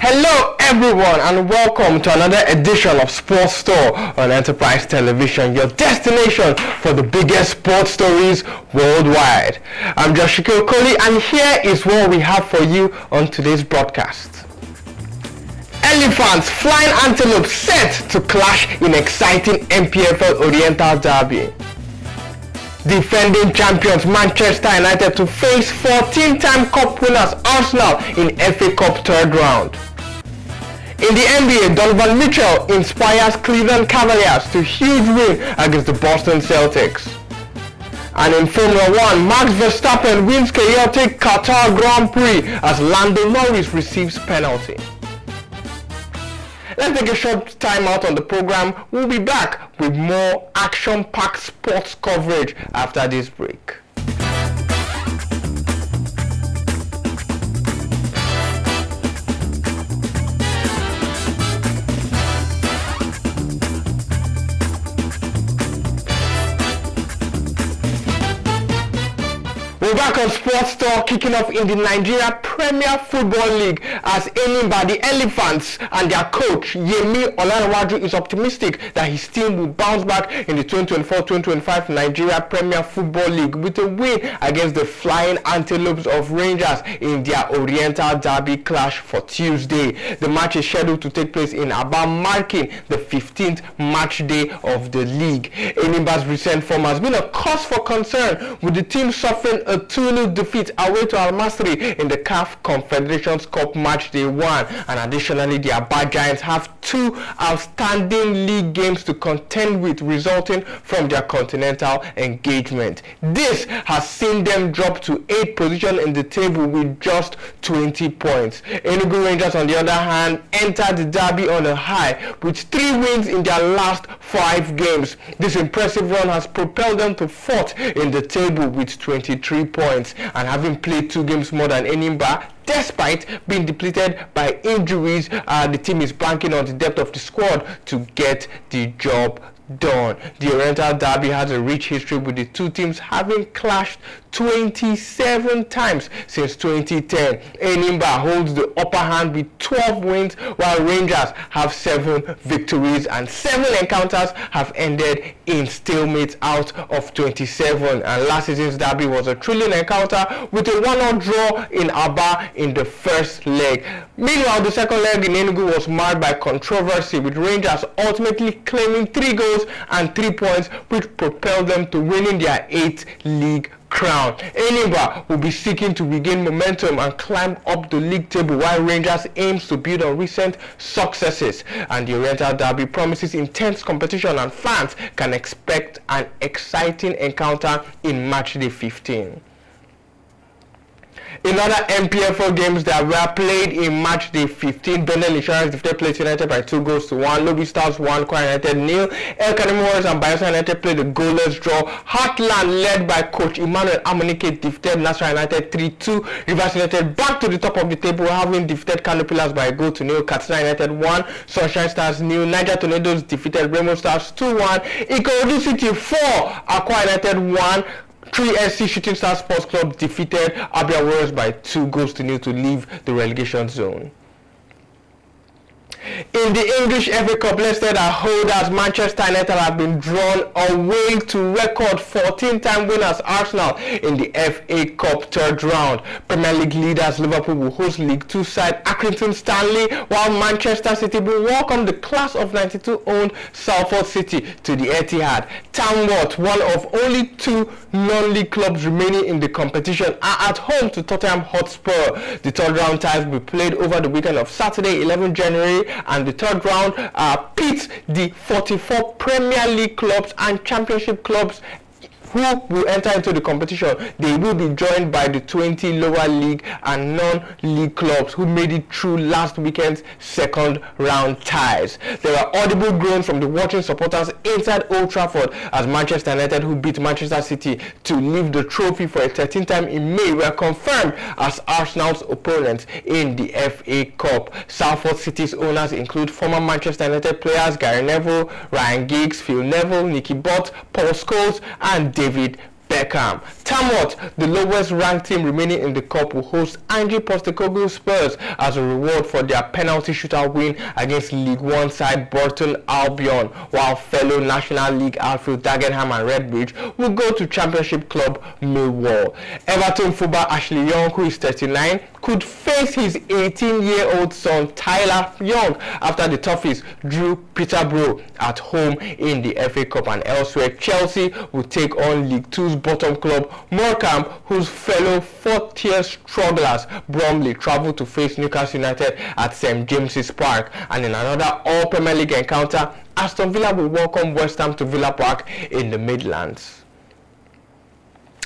Hello everyone and welcome to another edition of Sports Store on Enterprise Television, your destination for the biggest sports stories worldwide. I'm Josh Okoli and here is what we have for you on today's broadcast. Elephants, flying antelopes set to clash in exciting MPFL Oriental Derby. Defending champions Manchester United to face 14-time cup winners Arsenal in FA Cup third round. In the NBA, Donovan Mitchell inspires Cleveland Cavaliers to huge win against the Boston Celtics. And in Formula 1, Max Verstappen wins chaotic Qatar Grand Prix as Lando Norris receives penalty. Let's take a short time out on the program. We'll be back with more action-packed sports coverage after this break. We're back on Sports Store, kicking off in the Nigeria Premier Football League as Enyimba, the Elephants, and their coach Yemi Olanwaju is optimistic that his team will bounce back in the 2024-2025 Nigeria Premier Football League with a win against the Flying Antelopes of Rangers in their Oriental Derby clash for Tuesday. The match is scheduled to take place in Aba, marking the 15th match day of the league. Enyimba's recent form has been a cause for concern, with the team suffering a 2-0 defeat away to Al Masry in the CAF Confederations Cup match day 1, and additionally the Aba Giants have two outstanding league games to contend with resulting from their continental engagement. This has seen them drop to 8th position in the table with just 20 points. Enugu Rangers, on the other hand, entered the derby on a high with 3 wins in their last 5 games. This impressive run has propelled them to 4th in the table with 23 points, and having played 2 games more than Enyimba. Despite being depleted by injuries, the team is banking on the depth of the squad to get the job done. The Oriental Derby has a rich history, with the two teams having clashed 27 times since 2010. Enyimba holds the upper hand with 12 wins, while Rangers have 7 victories and 7 encounters have ended in stalemates out of 27. And last season's derby was a thrilling encounter with a 1-1 draw in Aba in the first leg. Meanwhile, the second leg in Enugu was marred by controversy, with Rangers ultimately claiming 3 goals and 3 points, which propelled them to winning their 8th league crown. Enyimba will be seeking to regain momentum and climb up the league table, while Rangers aims to build on recent successes. And the Oriental Derby promises intense competition, and fans can expect an exciting encounter in matchday 15. In other MPFL games that were played in matchday 15, Bendel Insurance defeated Plateau United by 2-1. Lobby Stars 1, Kwara United 0. El Kanemi Warriors and Bayelsa United played a goalless draw. Heartland, led by coach Emmanuel Amunike, defeated Nasarawa United 3-2. Rivers United back to the top of the table, having defeated Kano Pillars by 1-0. Katsina United 1, Sunshine Stars 0. Niger Tornadoes defeated Remo Stars 2-1. Ikorodu City 4, Akwa United 1. 3SC Shooting Star Sports Club defeated Abia Warriors by 2-0 to leave the relegation zone. In the English FA Cup, Leicester holders Manchester United have been drawn away to record 14-time winners Arsenal in the FA Cup third round. Premier League leaders Liverpool will host League 2 side Accrington Stanley, while Manchester City will welcome the class of 92 owned Salford City to the Etihad. Tamworth, one of only 2 non-league clubs remaining in the competition, are at home to Tottenham Hotspur. The third round ties will be played over the weekend of Saturday, 11 January, and the third round pits the 44 Premier League clubs and Championship clubs who will enter into the competition. They will be joined by the 20 lower league and non-league clubs who made it through last weekend's second round ties. There are audible groans from the watching supporters inside Old Trafford as Manchester United, who beat Manchester City to leave the trophy for a 13th time in May, were confirmed as Arsenal's opponents in the FA Cup. Salford City's owners include former Manchester United players Gary Neville, Ryan Giggs, Phil Neville, Nicky Butt, Paul Scholes and David Beckham. Tamworth, the lowest ranked team remaining in the cup, will host Ange Postecoglou's Spurs as a reward for their penalty shootout win against League One side Burton Albion, while fellow National League outfield Dagenham and Redbridge will go to Championship club Millwall. Everton fullback Ashley Young, who is 39, could face his 18-year-old son Tyler Young after the Toffees drew Peterborough at home in the FA Cup. And elsewhere, Chelsea will take on League Two's bottom club Morecambe, whose fellow fourth-tier strugglers Bromley travel to face Newcastle United at St James's Park. And in another all-Premier League encounter, Aston Villa will welcome West Ham to Villa Park in the Midlands.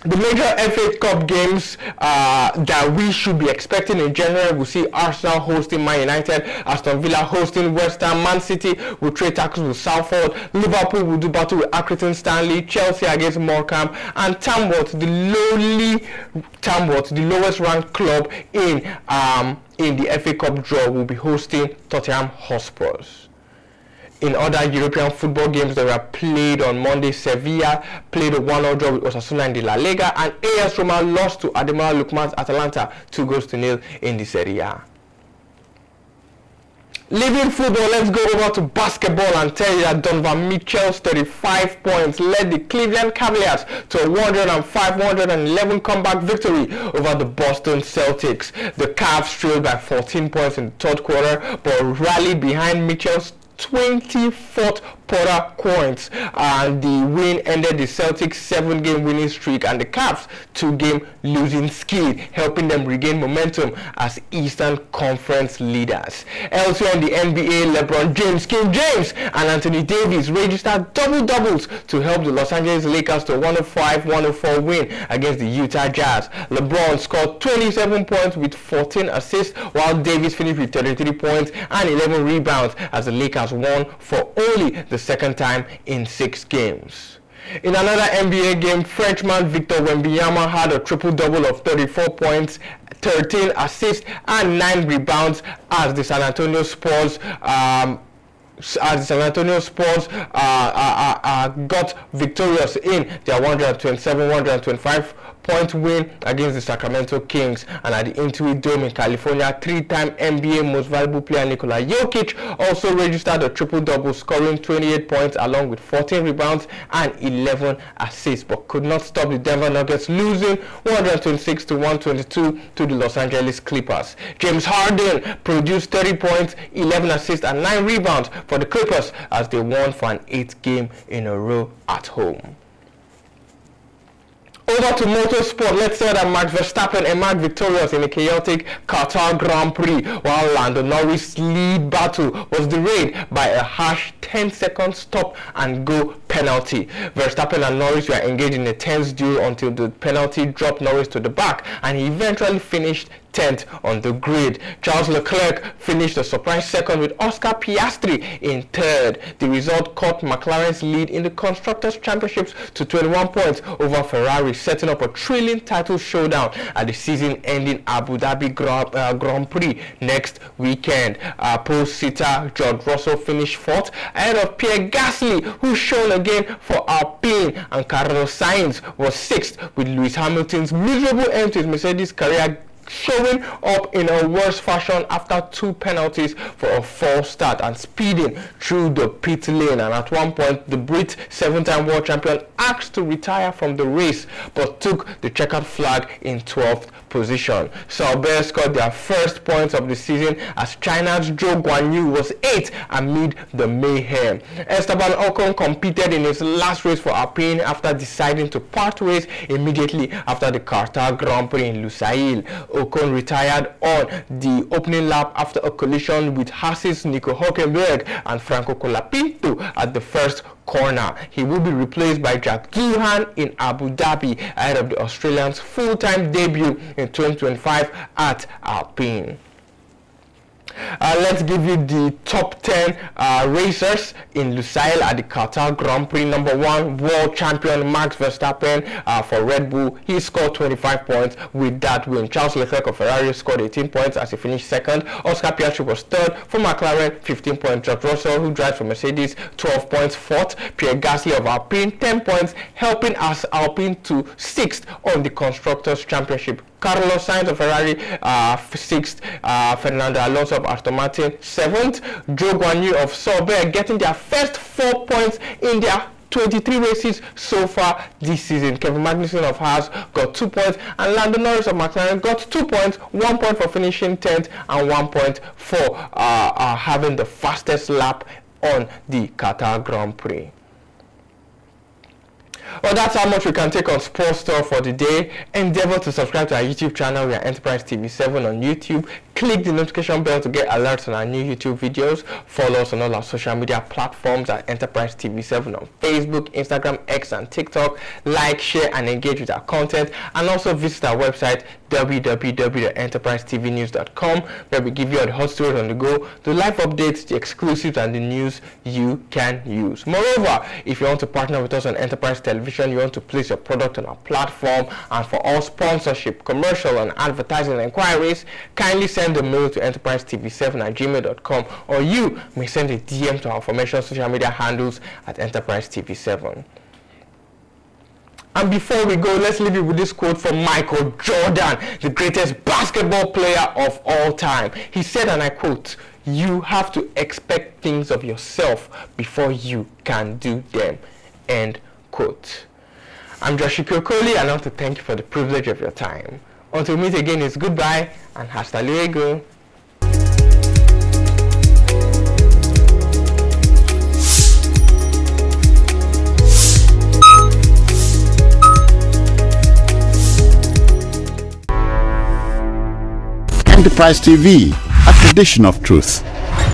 The major FA Cup games that we should be expecting in January will see Arsenal hosting Man United, Aston Villa hosting West Ham, Man City will trade tackles with Salford, Liverpool will do battle with Accrington Stanley, Chelsea against Morecambe, and Tamworth, the lowest ranked club in the FA Cup draw, will be hosting Tottenham Hotspurs. In other European football games that were played on Monday, Sevilla played a 1-0 draw with Osasuna in the La Liga, and AS Roma lost to Ademola Lookman's Atalanta 2-0 in the Serie A. Leaving football, let's go over to basketball and tell you that Donovan Mitchell's 35 points led the Cleveland Cavaliers to a 105-111 comeback victory over the Boston Celtics. The Cavs trailed by 14 points in the third quarter, but rallied behind Mitchell's 24th Porter points, and the win ended the Celtics' 7-game winning streak and the Cavs' 2-game losing skid, helping them regain momentum as Eastern Conference leaders. Elsewhere in the NBA, LeBron James, King James, and Anthony Davis registered double-doubles to help the Los Angeles Lakers to a 105-104 win against the Utah Jazz. LeBron scored 27 points with 14 assists, while Davis finished with 33 points and 11 rebounds as the Lakers won for only the second time in 6 games. In another NBA game, Frenchman Victor Wembanyama had a triple-double of 34 points, 13 assists, and 9 rebounds as the San Antonio Spurs got victorious in their 127-125 point win against the Sacramento Kings. And at the Intuit Dome in California, 3-time NBA Most Valuable Player Nikola Jokic also registered a triple-double, scoring 28 points along with 14 rebounds and 11 assists, but could not stop the Denver Nuggets losing 126-122 to the Los Angeles Clippers. James Harden produced 30 points, 11 assists, and 9 rebounds for the Clippers as they won for an 8th game in a row at home. Over to motorsport, let's say that Max Verstappen emerged victorious in a chaotic Qatar Grand Prix, while Lando Norris' lead battle was derailed by a harsh 10-second stop and go penalty. Verstappen and Norris were engaged in a tense duel until the penalty dropped Norris to the back, and he eventually finished 10th on the grid. Charles Leclerc finished a surprise second with Oscar Piastri in third. The result cut McLaren's lead in the Constructors' Championships to 21 points over Ferrari, setting up a thrilling title showdown at the season-ending Abu Dhabi Grand Prix next weekend. Pole sitter George Russell finished 4th ahead of Pierre Gasly, who shone again for Alpine, and Carlos Sainz was 6th, with Lewis Hamilton's miserable end to his Mercedes career showing up in a worse fashion after 2 penalties for a false start and speeding through the pit lane. And at one point, the Brit 7-time world champion asked to retire from the race but took the checkered flag in 12th position. Sauber scored their first points of the season as China's Zhou Guanyu was 8th amid the mayhem. Esteban Ocon competed in his last race for Alpine after deciding to part ways immediately after the Qatar Grand Prix in Lusail. Ocon retired on the opening lap after a collision with Haas's Nico Hülkenberg and Franco Colapinto at the first corner. He will be replaced by Jack Doohan in Abu Dhabi ahead of the Australian's full-time debut in 2025 at Alpine. Let's give you the top 10 racers in Lusail at the Qatar Grand Prix. Number 1, world champion Max Verstappen for Red Bull. He scored 25 points with that win. Charles Leclerc of Ferrari scored 18 points as he finished second. Oscar Piastri was third. For McLaren, 15 points. George Russell, who drives for Mercedes, 12 points. Fourth, Pierre Gasly of Alpine, 10 points, helping us Alpine to 6th on the Constructors' Championship. Carlos Sainz of Ferrari, 6th. Fernando Alonso of Aston Martin, 7th. Zhou Guanyu of Sauber getting their first 4 points in their 23 races so far this season. Kevin Magnussen of Haas got 2 points, and Lando Norris of McLaren got 2 points, 1 point for finishing 10th and 1 point for having the fastest lap on the Qatar Grand Prix. Well, that's how much we can take on Sports Talk for the day. Endeavor to subscribe to our YouTube channel. We are Enterprise TV 7 on YouTube. Click the notification bell to get alerts on our new YouTube videos. Follow us on all our social media platforms at Enterprise TV 7 on Facebook, Instagram, X, and TikTok. Like, share, and engage with our content. And also visit our website, www.enterprisetvnews.com, where we give you all the hot stories on the go, the live updates, the exclusives, and the news you can use. Moreover, if you want to partner with us on Enterprise Television, you want to place your product on our platform, and for all sponsorship, commercial, and advertising inquiries, kindly send a mail to enterprisetv7@gmail.com, or you may send a DM to our formation social media handles at Enterprise TV7. And before we go, let's leave you with this quote from Michael Jordan, the greatest basketball player of all time. He said, and I quote, "You have to expect things of yourself before you can do them." End quote. I'm Joshua Kokoli, and I want to thank you for the privilege of your time. Until we meet again, it's goodbye and hasta luego. Enterprise TV, a tradition of truth.